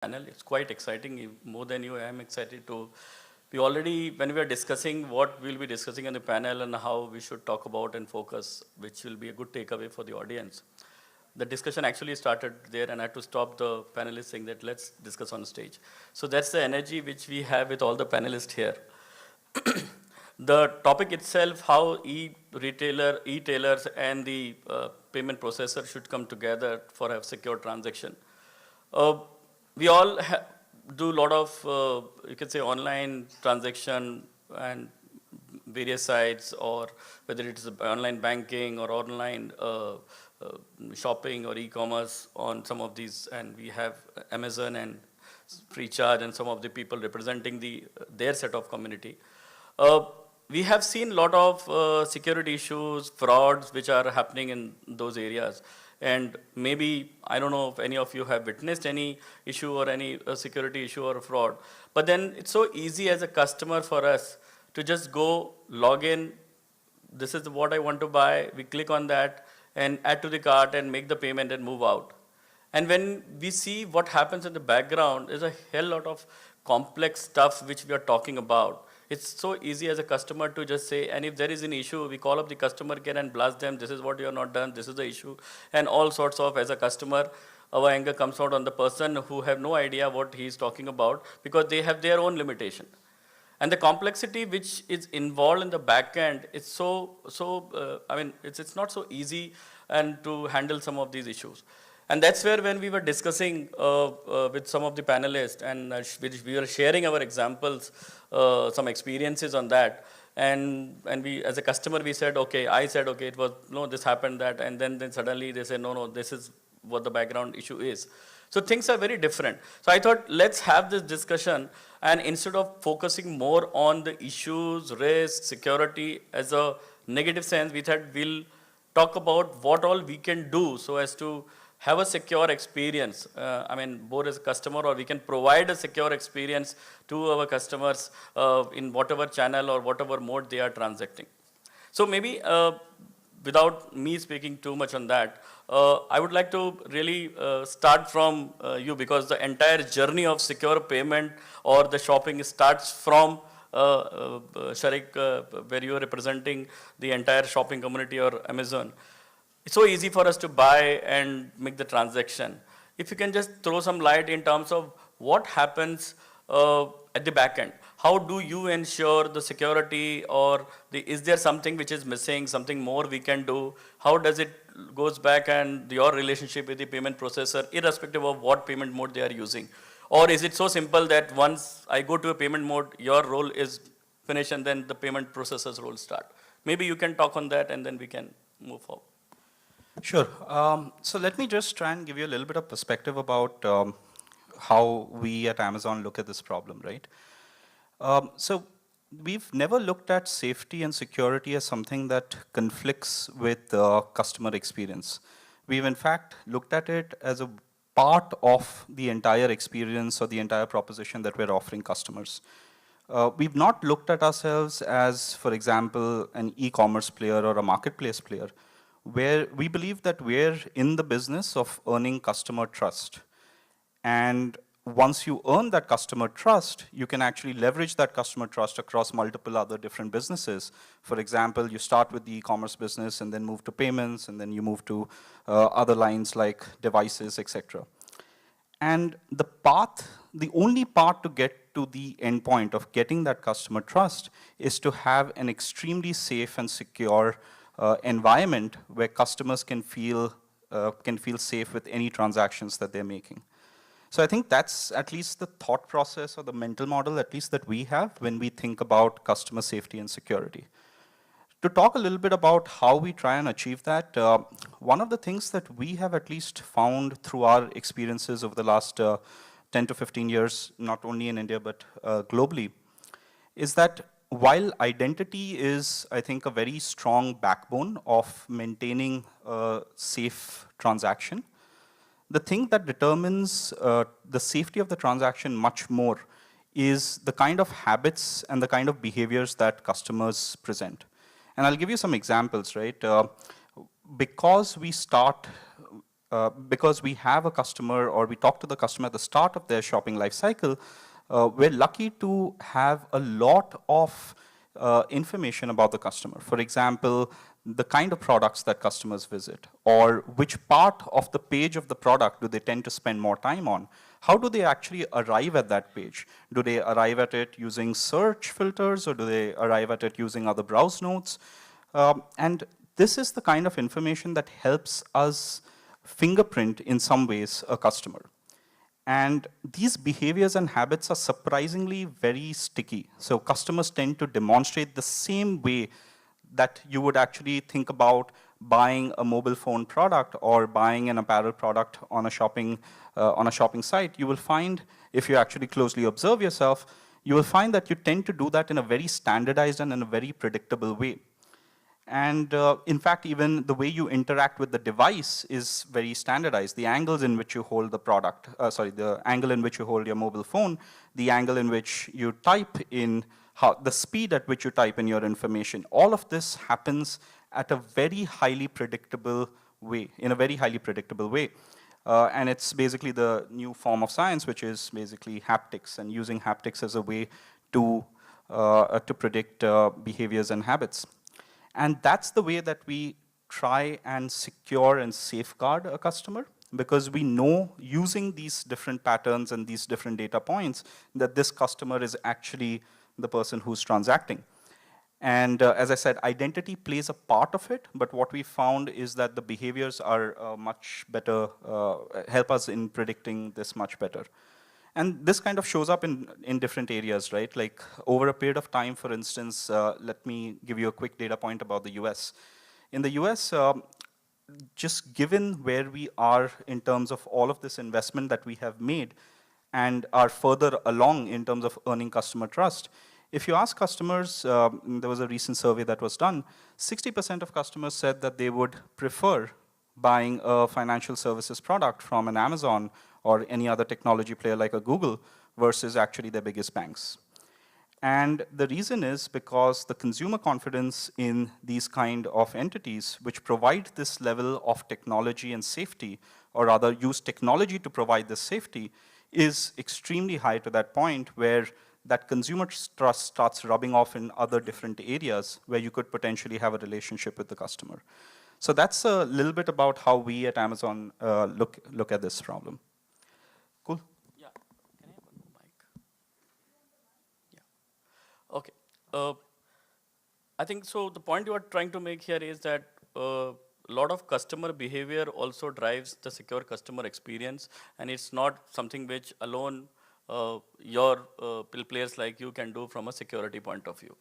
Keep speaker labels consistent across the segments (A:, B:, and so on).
A: panel. It's quite exciting. More than you, I am excited to. We already, when we are discussing what we'll be discussing in the panel and how we should talk about and focus, which will be a good takeaway for the audience. The discussion actually started there, and I had to stop the panelists saying that let's discuss on stage. So that's the energy which we have with all the panelists here. The topic itself, how e-tailers and the payment processor should come together for a secure transaction. We all do a lot of, you can say, online transaction and various sites, or whether it is online banking or online shopping or e-commerce on some of these, and we have Amazon and Freecharge and some of the people representing their set of community. We have seen a lot of security issues, frauds which are happening in those areas. And maybe, I don't know if any of you have witnessed any issue or any security issue or fraud. But then it's so easy as a customer for us to just go log in. This is what I want to buy. We click on that and add to the cart and make the payment and move out. And when we see what happens in the background, there's a hell lot of complex stuff which we are talking about. It's so easy as a customer to just say, and if there is an issue, we call up the customer care and blast them, this is what you have not done, this is the issue, and all sorts of, as a customer, our anger comes out on the person who have no idea what he is talking about, because they have their own limitation. And the complexity which is involved in the back end is it's not so easy and to handle some of these issues. And that's where, when we were discussing with some of the panelists, and we were sharing our examples, some experiences on that, and we, as a customer, we said, okay, I said, okay, it was, no, this happened, that, and then suddenly they said, no, this is what the background issue is. So things are very different. So I thought, let's have this discussion, and instead of focusing more on the issues, risk, security as a negative sense, we thought we'll talk about what all we can do so as to have a secure experience, both as a customer, or we can provide a secure experience to our customers in whatever channel or whatever mode they are transacting. So maybe without me speaking too much on that, I would like to really start from you, because the entire journey of secure payment or the shopping starts from Sharik, where you are representing the entire shopping community, or Amazon. It's so easy for us to buy and make the transaction. If you can just throw some light in terms of what happens at the back end. How do you ensure the security, or is there something which is missing, something more we can do? How does it goes back, and your relationship with the payment processor, irrespective of what payment mode they are using? Or is it so simple that once I go to a payment mode, your role is finished and then the payment processor's role start? Maybe you can talk on that and then we can move forward.
B: Sure. So let me just try and give you a little bit of perspective about how we at Amazon look at this problem, right? So we've never looked at safety and security as something that conflicts with customer experience. We've in fact looked at it as a part of the entire experience or the entire proposition that we're offering customers. We've not looked at ourselves as, for example, an e-commerce player or a marketplace player, where we believe that we're in the business of earning customer trust. And once you earn that customer trust, you can actually leverage that customer trust across multiple other different businesses. For example, you start with the e-commerce business and then move to payments, and then you move to other lines like devices, etc. And the only path to get to the endpoint of getting that customer trust is to have an extremely safe and secure environment where customers can feel safe with any transactions that they're making. So I think that's at least the thought process, or the mental model at least, that we have when we think about customer safety and security. To talk a little bit about how we try and achieve that, one of the things that we have at least found through our experiences over the last 10 to 15 years, not only in India but globally, is that while identity is, I think, a very strong backbone of maintaining a safe transaction, the thing that determines the safety of the transaction much more is the kind of habits and the kind of behaviors that customers present. And I'll give you some examples, right? Because we start because we have a customer or we talk to the customer at the start of their shopping life cycle, we're lucky to have a lot of information about the customer. For example, the kind of products that customers visit, or which part of the page of the product do they tend to spend more time on. How do they actually arrive at that page? Do they arrive at it using search filters, or do they arrive at it using other browse nodes? And this is the kind of information that helps us fingerprint, in some ways, a customer. And these behaviors and habits are surprisingly very sticky. So customers tend to demonstrate the same way that you would actually think about buying a mobile phone product or buying an apparel product on a shopping site. You will find, if you actually closely observe yourself, you will find that you tend to do that in a very standardized and in a very predictable way. And in fact, even the way you interact with the device is very standardized. The angles in which you hold the product, the angle in which you hold your mobile phone, the angle in which you type in, the speed at which you type in your information, all of this happens at a very highly predictable way, in a very highly predictable way. And it's basically the new form of science, which is basically haptics, and using haptics as a way to predict behaviors and habits. And that's the way that we try and secure and safeguard a customer, because we know, using these different patterns and these different data points, that this customer is actually the person who's transacting. And as I said, identity plays a part of it, but what we found is that the behaviors are much better, help us in predicting this much better. And this kind of shows up in different areas, right? Like over a period of time, for instance, let me give you a quick data point about the US. In the US, just given where we are in terms of all of this investment that we have made and are further along in terms of earning customer trust, if you ask customers, there was a recent survey that was done, 60% of customers said that they would prefer buying a financial services product from an Amazon or any other technology player like a Google versus actually their biggest banks. And the reason is because the consumer confidence in these kind of entities, which provide this level of technology and safety, or rather use technology to provide this safety, is extremely high to that point where that consumer trust starts rubbing off in other different areas where you could potentially have a relationship with the customer. So that's a little bit about how we at Amazon look at this problem. Cool.
A: Yeah. Can I have one more mic? Yeah. Okay. I think so. The point you are trying to make here is that a lot of customer behavior also drives the secure customer experience, and it's not something which alone your players like you can do from a security point of view.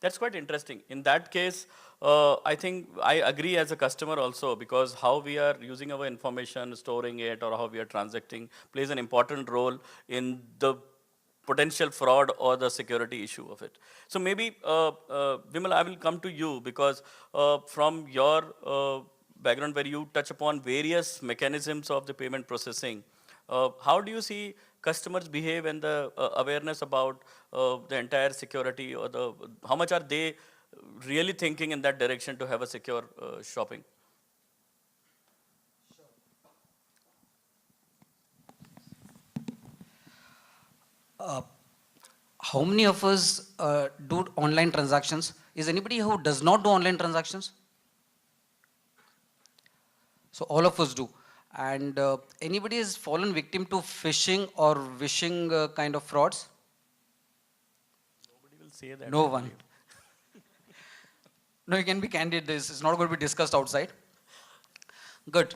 A: That's quite interesting. In that case, I think I agree as a customer also, because how we are using our information, storing it, or how we are transacting plays an important role in the potential fraud or the security issue of it. So maybe, Vimal, I will come to you, because from your background where you touch upon various mechanisms of the payment processing, how do you see customers behave and the awareness about the entire security, or how much are they really thinking in that direction to have a secure shopping?
C: How many of us do online transactions? Is anybody who does not do online transactions? So all of us do. And anybody has fallen victim to phishing or wishing kind of frauds?
A: Nobody will say that.
C: No one. No, you can be candid. This is not going to be discussed outside. Good.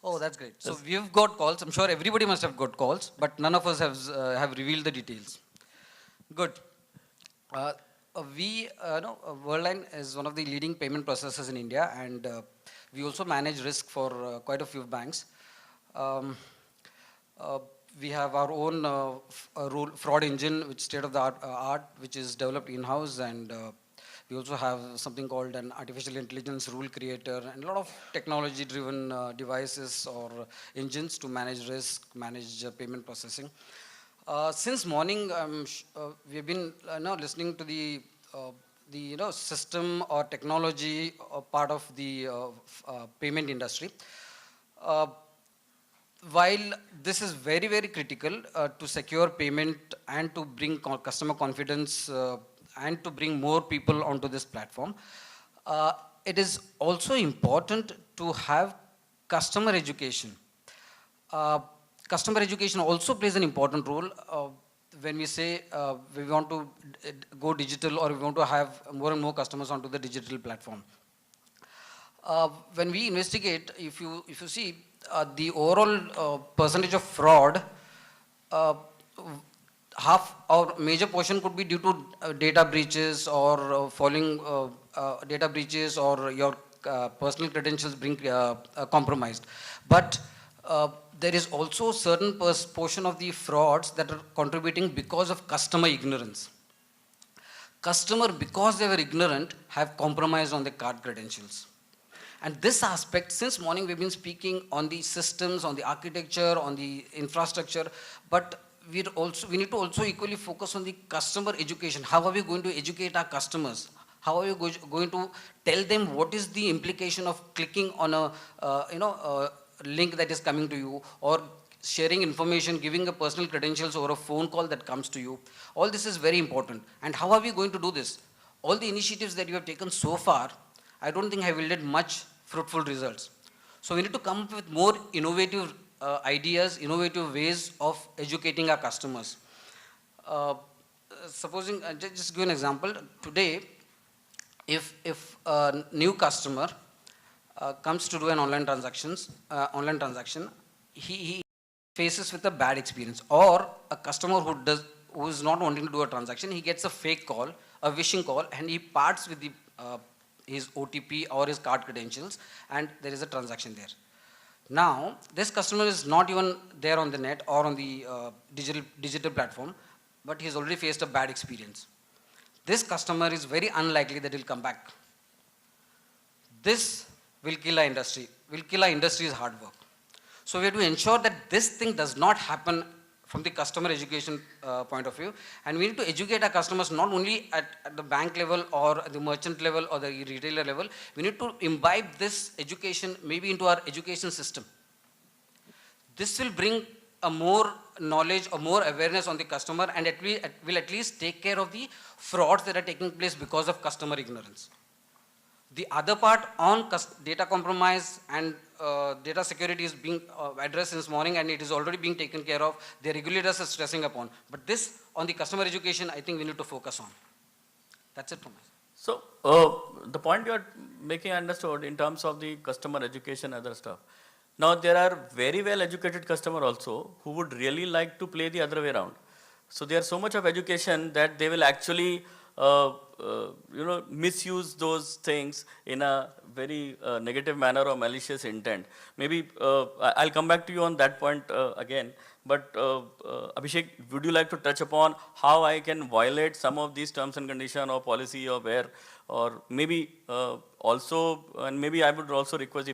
C: Oh, that's great. So we've got calls. I'm sure everybody must have got calls, but none of us have revealed the details. Good. Worldline is one of the leading payment processors in India, and we also manage risk for quite a few banks. We have our own fraud engine, which state of the art, which is developed in-house, and we also have something called an artificial intelligence rule creator, and a lot of technology-driven devices or engines to manage risk, manage payment processing. Since morning, we've been listening to the the system or technology part of the payment industry. Uh, while this is very, very critical to secure payment and to bring customer confidence and to bring more people onto this platform, it is also important to have customer education. Customer education also plays an important role when we say we want to go digital or we want to have more and more customers onto the digital platform. When we investigate, if you see the overall percentage of fraud, uh, half or major portion could be due to data breaches or falling data breaches or your personal credentials being compromised. But there is also certain portion of the frauds that are contributing because of customer ignorance. Customer, because they were ignorant, have compromised on the card credentials. And this aspect, since morning we've been speaking on the systems, on the architecture, on the infrastructure, but we need to also equally focus on the customer education. How are we going to educate our customers? How are you going to tell them what is the implication of clicking on a link that is coming to you, or sharing information, giving a personal credentials over a phone call that comes to you? All this is very important. And how are we going to do this? All the initiatives that you have taken so far, I don't think have yielded much fruitful results. So we need to come up with more innovative ideas, innovative ways of educating our customers. Supposing, just give an example. Today, if a new customer comes to do an online transaction, he faces with a bad experience, or a customer who is not wanting to do a transaction, he gets a fake call, a phishing call, and he parts with the his OTP or his card credentials, and there is a transaction there. Now, this customer is not even there on the net or on the digital platform, but he's already faced a bad experience. This customer is very unlikely that he'll come back. This will kill our industry, will kill our industry's hard work. So we have to ensure that this thing does not happen from the customer education point of view. And we need to educate our customers not only at the bank level or the merchant level or the retailer level. We need to imbibe this education maybe into our education system. This will bring a more knowledge or more awareness on the customer, and it will at least take care of the frauds that are taking place because of customer ignorance. The other part on data compromise and data security is being addressed this morning, and it is already being taken care of. The regulators are stressing upon. But this, on the customer education, I think we need to focus on. That's it from me.
A: So the point you are making, I understood in terms of the customer education, other stuff. Now there are very well educated customer also who would really like to play the other way around. So there's so much of education that they will actually misuse those things in a very negative manner or malicious intent. Maybe I'll come back to you on that point again. But Abhishek, would you like to touch upon how I can violate some of these terms and condition or policy or where, or maybe also, and maybe I would also request